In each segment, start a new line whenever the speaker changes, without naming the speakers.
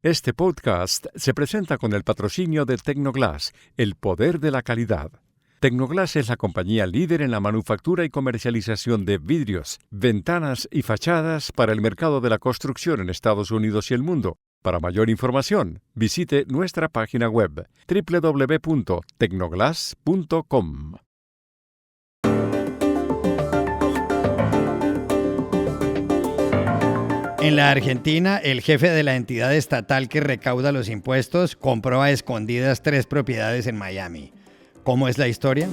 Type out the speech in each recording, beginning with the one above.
Este podcast se presenta con el patrocinio de Tecnoglass, el poder de la calidad. Tecnoglass es la compañía líder en la manufactura y comercialización de vidrios, ventanas y fachadas para el mercado de la construcción en Estados Unidos y el mundo. Para mayor información, visite nuestra página web www.tecnoglass.com.
En la Argentina, el jefe de la entidad estatal que recauda los impuestos compró a escondidas 3 propiedades en Miami. ¿Cómo es la historia?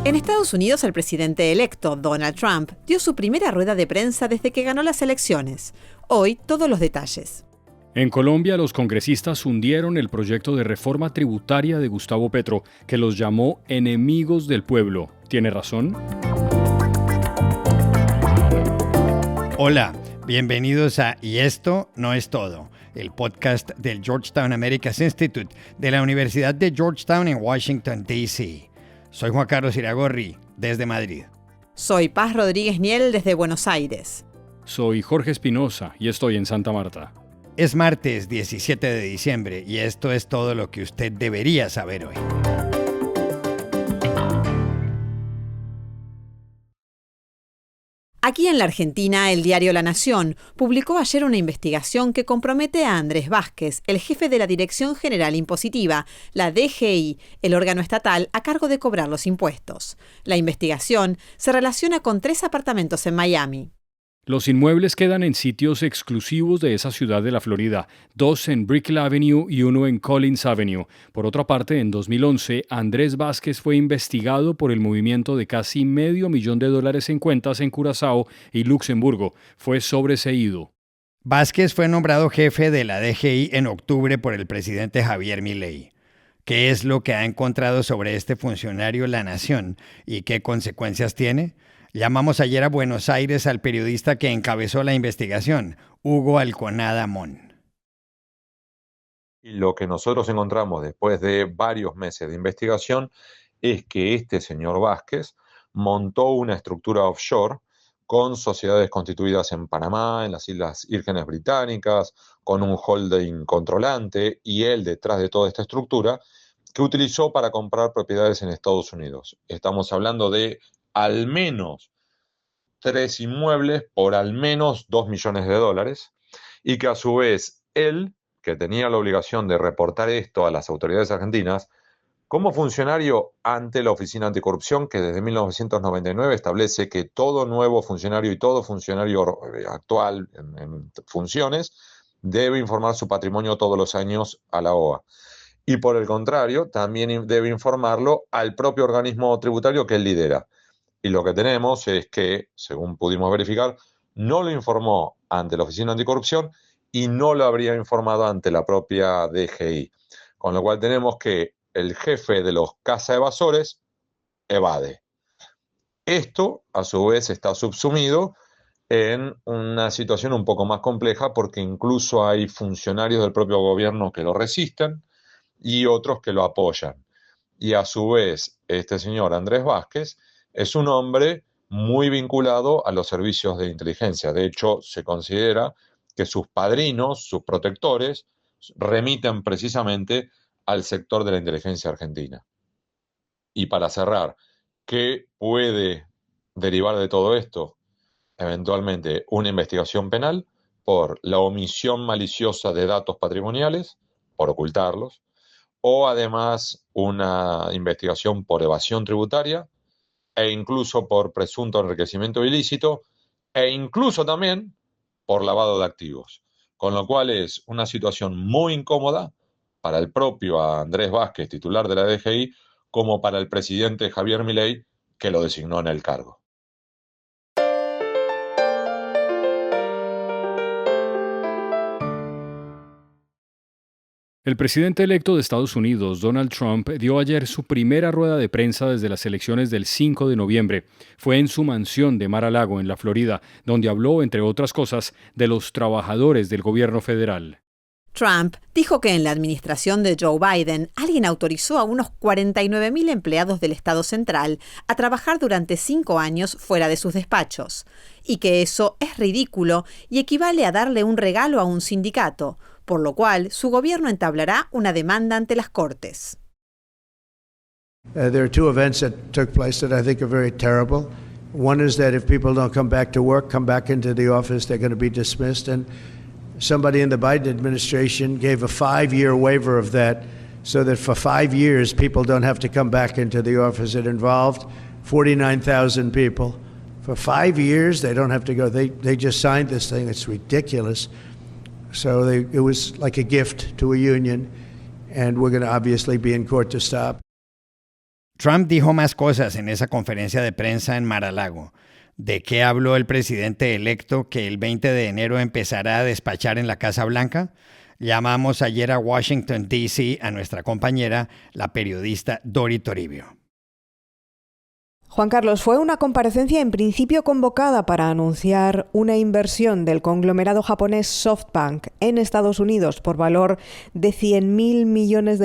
En Estados Unidos, el presidente electo, Donald Trump, dio su primera rueda de prensa desde que ganó las elecciones. Hoy, todos los detalles.
En Colombia, los congresistas hundieron el proyecto de reforma tributaria de Gustavo Petro, que los llamó enemigos del pueblo. ¿Tiene razón?
Hola, bienvenidos a Y esto no es todo, el podcast del Georgetown Americas Institute de la Universidad de Georgetown en Washington, D.C. Soy Juan Carlos Iragorri, desde Madrid.
Soy Paz Rodríguez Niel, desde Buenos Aires.
Soy Jorge Espinosa y estoy en Santa Marta.
Es martes 17 de diciembre y esto es todo lo que usted debería saber hoy.
Aquí en la Argentina, el diario La Nación publicó ayer una investigación que compromete a Andrés Vázquez, el jefe de la Dirección General Impositiva, la DGI, el órgano estatal a cargo de cobrar los impuestos. La investigación se relaciona con 3 apartamentos en Miami.
Los inmuebles quedan en sitios exclusivos de esa ciudad de la Florida, 2 en Brickell Avenue y 1 en Collins Avenue. Por otra parte, en 2011, Andrés Vázquez fue investigado por el movimiento de casi $500,000 en cuentas en Curazao y Luxemburgo. Fue sobreseído.
Vázquez fue nombrado jefe de la DGI en octubre por el presidente Javier Milei. ¿Qué es lo que ha encontrado sobre este funcionario La Nación y qué consecuencias tiene? Llamamos ayer a Buenos Aires al periodista que encabezó la investigación, Hugo Alconada Mon.
Y lo que nosotros encontramos después de varios meses de investigación es que este señor Vázquez montó una estructura offshore con sociedades constituidas en Panamá, en las Islas Vírgenes Británicas, con un holding controlante, y él detrás de toda esta estructura que utilizó para comprar propiedades en Estados Unidos. Estamos hablando de al menos 3 inmuebles por al menos $2 millones, y que a su vez él, que tenía la obligación de reportar esto a las autoridades argentinas, como funcionario ante la Oficina Anticorrupción, que desde 1999 establece que todo nuevo funcionario y todo funcionario actual en funciones debe informar su patrimonio todos los años a la OA. Y por el contrario, también debe informarlo al propio organismo tributario que él lidera. Y lo que tenemos es que, según pudimos verificar, no lo informó ante la Oficina Anticorrupción y no lo habría informado ante la propia DGI. Con lo cual tenemos que el jefe de los cazaevasores evade. Esto, a su vez, está subsumido en una situación un poco más compleja, porque incluso hay funcionarios del propio gobierno que lo resisten y otros que lo apoyan. Y a su vez, este señor Andrés Vázquez es un hombre muy vinculado a los servicios de inteligencia. De hecho, se considera que sus padrinos, sus protectores, remiten precisamente al sector de la inteligencia argentina. Y para cerrar, ¿qué puede derivar de todo esto? Eventualmente una investigación penal por la omisión maliciosa de datos patrimoniales, por ocultarlos, o además una investigación por evasión tributaria, e incluso por presunto enriquecimiento ilícito, e incluso también por lavado de activos. Con lo cual es una situación muy incómoda para el propio Andrés Vázquez, titular de la DGI, como para el presidente Javier Milei, que lo designó en el cargo.
El presidente electo de Estados Unidos, Donald Trump, dio ayer su primera rueda de prensa desde las elecciones del 5 de noviembre. Fue en su mansión de Mar-a-Lago, en la Florida, donde habló, entre otras cosas, de los trabajadores del gobierno federal.
Trump dijo que en la administración de Joe Biden alguien autorizó a unos 49.000 empleados del Estado Central a trabajar durante 5 años fuera de sus despachos, y que eso es ridículo y equivale a darle un regalo a un sindicato, por lo cual su gobierno entablará una demanda ante las Cortes.
There are 2 events that took place that I think are very terrible. One is that if people don't come back to work, come back into the office, they're going to be dismissed. And somebody in the Biden administration gave a 5-year waiver of that so that for 5 years people don't have to come back into the office. It involved 49,000 people. For 5 years they don't have to go. They just signed this thing. It's ridiculous. So it was like a gift to a union, and we're going to obviously be in court to stop.
Trump dijo más cosas en esa conferencia de prensa en Mar-a-Lago. ¿De qué habló el presidente electo que el 20 de enero empezará a despachar en la Casa Blanca? Llamamos ayer a Washington, D.C. a nuestra compañera, la periodista Dori Toribio.
Juan Carlos, fue una comparecencia en principio convocada para anunciar una inversión del conglomerado japonés SoftBank en Estados Unidos por valor de $100.000 millones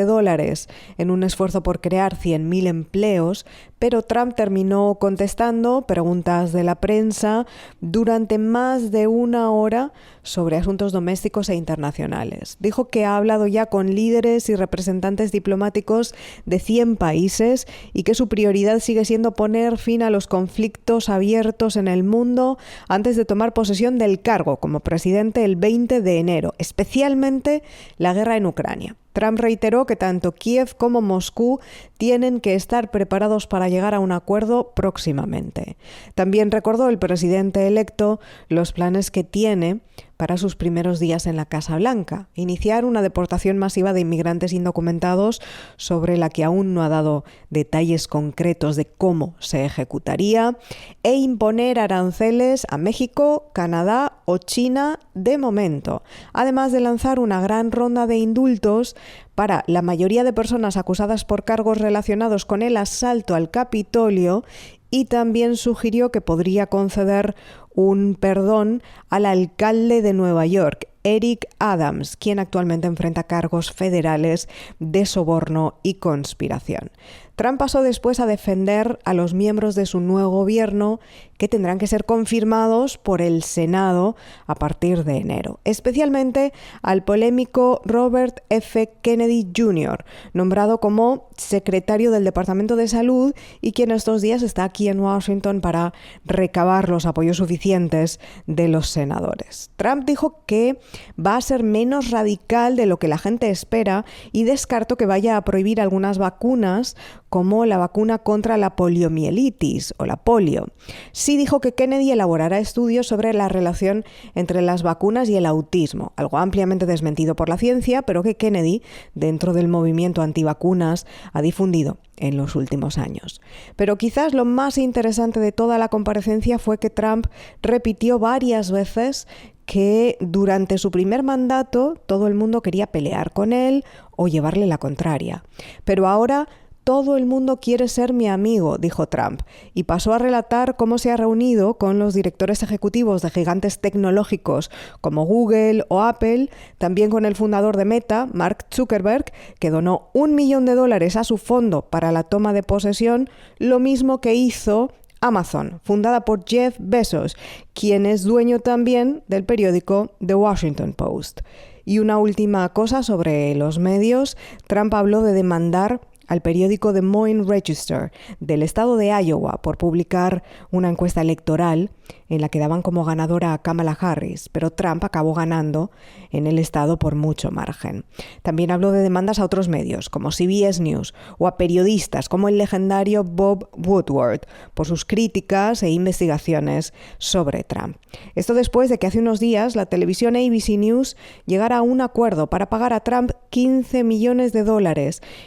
en un esfuerzo por crear 100.000 empleos, pero Trump terminó contestando preguntas de la prensa durante más de 1 hora sobre asuntos domésticos e internacionales. Dijo que ha hablado ya con líderes y representantes diplomáticos de 100 países y que su prioridad sigue siendo poner fin a los conflictos abiertos en el mundo antes de tomar posesión del cargo como presidente el 20 de enero, especialmente la guerra en Ucrania. Trump reiteró que tanto Kiev como Moscú tienen que estar preparados para llegar a un acuerdo próximamente. También recordó el presidente electo los planes que tiene para sus primeros días en la Casa Blanca: iniciar una deportación masiva de inmigrantes indocumentados sobre la que aún no ha dado detalles concretos de cómo se ejecutaría, e imponer aranceles a México, Canadá o China de momento, además de lanzar una gran ronda de indultos para la mayoría de personas acusadas por cargos relacionados con el asalto al Capitolio, y también sugirió que podría conceder un perdón al alcalde de Nueva York, Eric Adams, quien actualmente enfrenta cargos federales de soborno y conspiración. Trump pasó después a defender a los miembros de su nuevo gobierno, que tendrán que ser confirmados por el Senado a partir de enero, especialmente al polémico Robert F. Kennedy Jr., nombrado como secretario del Departamento de Salud y quien estos días está aquí en Washington para recabar los apoyos suficientes de los senadores. Trump dijo que va a ser menos radical de lo que la gente espera y descartó que vaya a prohibir algunas vacunas, como la vacuna contra la poliomielitis o la polio. Sí dijo que Kennedy elaborará estudios sobre la relación entre las vacunas y el autismo, algo ampliamente desmentido por la ciencia, pero que Kennedy, dentro del movimiento antivacunas, ha difundido en los últimos años. Pero quizás lo más interesante de toda la comparecencia fue que Trump repitió varias veces que durante su primer mandato todo el mundo quería pelear con él o llevarle la contraria. Pero ahora todo el mundo quiere ser mi amigo, dijo Trump, y pasó a relatar cómo se ha reunido con los directores ejecutivos de gigantes tecnológicos como Google o Apple, también con el fundador de Meta, Mark Zuckerberg, que donó $1 millón a su fondo para la toma de posesión, lo mismo que hizo Amazon, fundada por Jeff Bezos, quien es dueño también del periódico The Washington Post. Y una última cosa sobre los medios: Trump habló de demandar al periódico Des Moines Register del estado de Iowa por publicar una encuesta electoral en la que daban como ganadora a Kamala Harris, pero Trump acabó ganando en el estado por mucho margen. También habló de demandas a otros medios, como CBS News, o a periodistas como el legendario Bob Woodward, por sus críticas e investigaciones sobre Trump. Esto después de que hace unos días la televisión ABC News llegara a un acuerdo para pagar a Trump $15 millones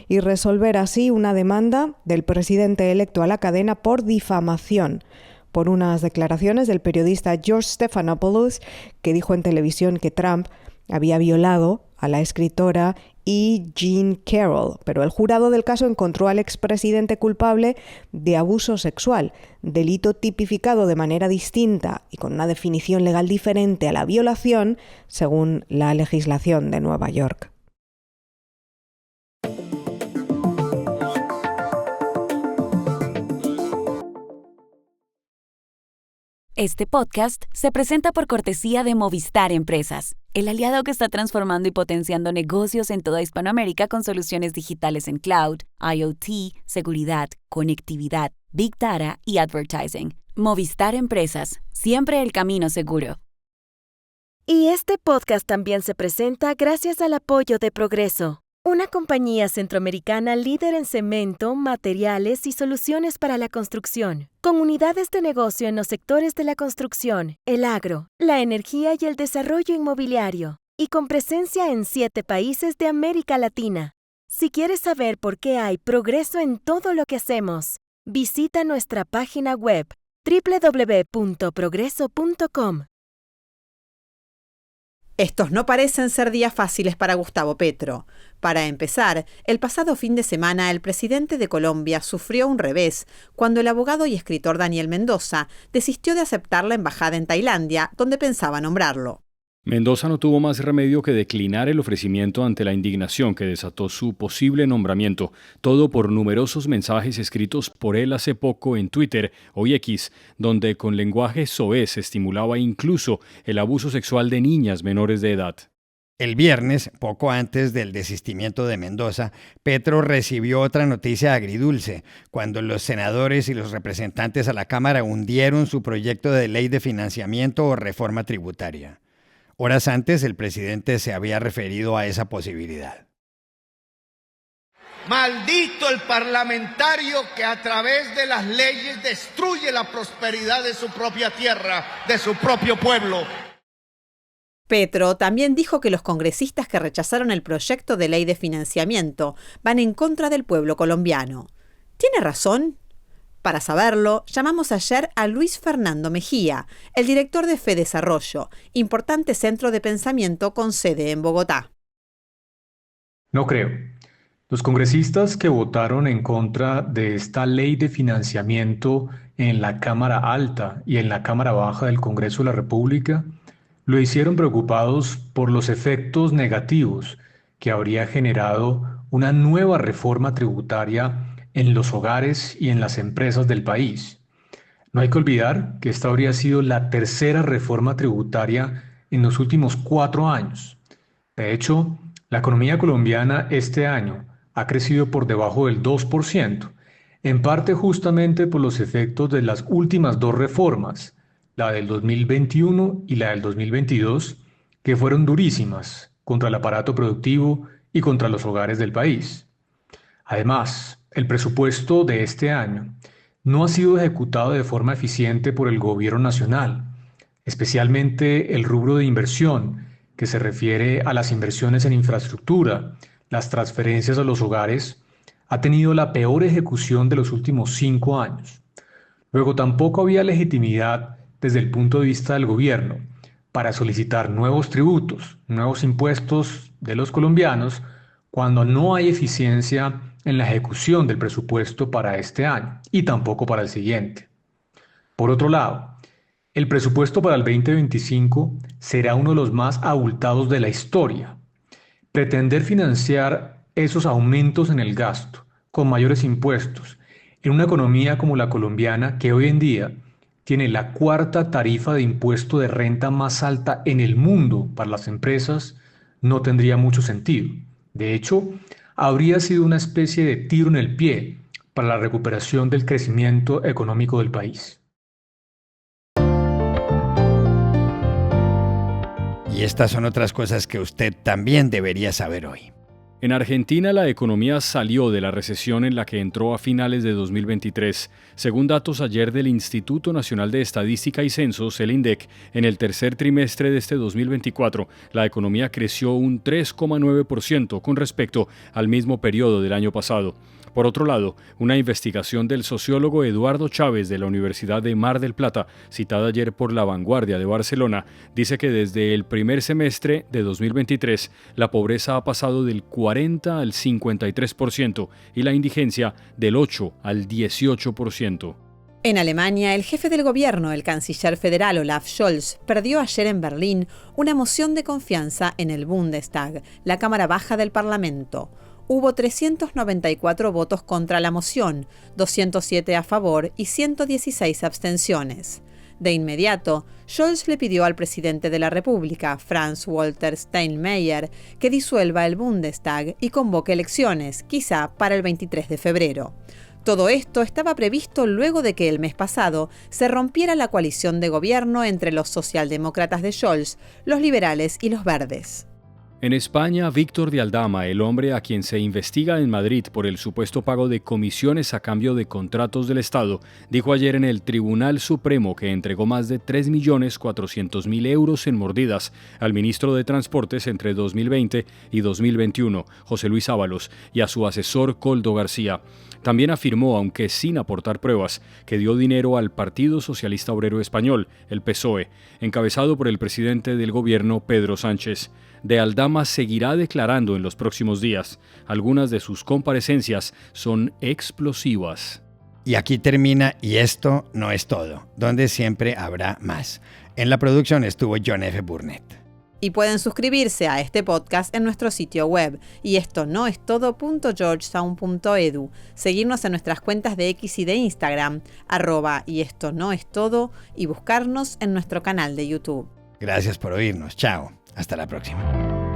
y resolver así una demanda del presidente electo a la cadena por difamación, por unas declaraciones del periodista George Stephanopoulos, que dijo en televisión que Trump había violado a la escritora E. Jean Carroll, pero el jurado del caso encontró al expresidente culpable de abuso sexual, delito tipificado de manera distinta y con una definición legal diferente a la violación, según la legislación de Nueva York.
Este podcast se presenta por cortesía de Movistar Empresas, el aliado que está transformando y potenciando negocios en toda Hispanoamérica con soluciones digitales en cloud, IoT, seguridad, conectividad, Big Data y advertising. Movistar Empresas, siempre el camino seguro.
Y este podcast también se presenta gracias al apoyo de Progreso, una compañía centroamericana líder en cemento, materiales y soluciones para la construcción, con unidades de negocio en los sectores de la construcción, el agro, la energía y el desarrollo inmobiliario, y con presencia en 7 países de América Latina. Si quieres saber por qué hay progreso en todo lo que hacemos, visita nuestra página web www.progreso.com.
Estos no parecen ser días fáciles para Gustavo Petro. Para empezar, el pasado fin de semana el presidente de Colombia sufrió un revés cuando el abogado y escritor Daniel Mendoza desistió de aceptar la embajada en Tailandia, donde pensaba nombrarlo.
Mendoza no tuvo más remedio que declinar el ofrecimiento ante la indignación que desató su posible nombramiento, todo por numerosos mensajes escritos por él hace poco en Twitter, hoy X, donde con lenguaje soez estimulaba incluso el abuso sexual de niñas menores de edad.
El viernes, poco antes del desistimiento de Mendoza, Petro recibió otra noticia agridulce, cuando los senadores y los representantes a la Cámara hundieron su proyecto de ley de financiamiento o reforma tributaria. Horas antes, el presidente se había referido a esa posibilidad.
Maldito el parlamentario que a través de las leyes destruye la prosperidad de su propia tierra, de su propio pueblo.
Petro también dijo que los congresistas que rechazaron el proyecto de ley de financiamiento van en contra del pueblo colombiano. ¿Tiene razón? Para saberlo, llamamos ayer a Luis Fernando Mejía, el director de FEDesarrollo, importante centro de pensamiento con sede en Bogotá.
No creo. Los congresistas que votaron en contra de esta ley de financiamiento en la Cámara Alta y en la Cámara Baja del Congreso de la República lo hicieron preocupados por los efectos negativos que habría generado una nueva reforma tributaria en los hogares y en las empresas del país. No hay que olvidar que esta habría sido la tercera reforma tributaria en los últimos 4 años. De hecho, la economía colombiana este año ha crecido por debajo del 2%, en parte justamente por los efectos de las últimas 2 reformas, la del 2021 y la del 2022, que fueron durísimas contra el aparato productivo y contra los hogares del país. Además, el presupuesto de este año no ha sido ejecutado de forma eficiente por el gobierno nacional, especialmente el rubro de inversión, que se refiere a las inversiones en infraestructura, las transferencias a los hogares, ha tenido la peor ejecución de los últimos 5 años. Luego tampoco había legitimidad desde el punto de vista del gobierno para solicitar nuevos tributos, nuevos impuestos de los colombianos, cuando no hay eficiencia en la ejecución del presupuesto para este año y tampoco para el siguiente. Por otro lado, el presupuesto para el 2025 será uno de los más abultados de la historia. Pretender financiar esos aumentos en el gasto con mayores impuestos en una economía como la colombiana, que hoy en día tiene la 4ª tarifa de impuesto de renta más alta en el mundo para las empresas, no tendría mucho sentido. De hecho, habría sido una especie de tiro en el pie para la recuperación del crecimiento económico del país.
Y estas son otras cosas que usted también debería saber hoy.
En Argentina, la economía salió de la recesión en la que entró a finales de 2023. Según datos ayer del Instituto Nacional de Estadística y Censos, el INDEC, en el tercer trimestre de este 2024, la economía creció un 3,9% con respecto al mismo periodo del año pasado. Por otro lado, una investigación del sociólogo Eduardo Chávez de la Universidad de Mar del Plata, citada ayer por La Vanguardia de Barcelona, dice que desde el primer semestre de 2023 la pobreza ha pasado del 40 al 53% y la indigencia del 8 al 18%.
En Alemania, el jefe del gobierno, el canciller federal Olaf Scholz, perdió ayer en Berlín una moción de confianza en el Bundestag, la Cámara Baja del Parlamento. Hubo 394 votos contra la moción, 207 a favor y 116 abstenciones. De inmediato, Scholz le pidió al presidente de la República, Franz-Walter Steinmeier, que disuelva el Bundestag y convoque elecciones, quizá para el 23 de febrero. Todo esto estaba previsto luego de que el mes pasado se rompiera la coalición de gobierno entre los socialdemócratas de Scholz, los liberales y los verdes.
En España, Víctor de Aldama, el hombre a quien se investiga en Madrid por el supuesto pago de comisiones a cambio de contratos del Estado, dijo ayer en el Tribunal Supremo que entregó más de 3.400.000 euros en mordidas al ministro de Transportes entre 2020 y 2021, José Luis Ábalos, y a su asesor Koldo García. También afirmó, aunque sin aportar pruebas, que dio dinero al Partido Socialista Obrero Español, el PSOE, encabezado por el presidente del gobierno, Pedro Sánchez. De Aldama seguirá declarando en los próximos días. Algunas de sus comparecencias son explosivas.
Y aquí termina Y esto no es todo, donde siempre habrá más. En la producción estuvo John F. Burnett.
Y pueden suscribirse a este podcast en nuestro sitio web, y esto no es todo.georgetown.edu, seguirnos en nuestras cuentas de X y de Instagram, @y esto no es todo, y buscarnos en nuestro canal de YouTube.
Gracias por oírnos. Chao. Hasta la próxima.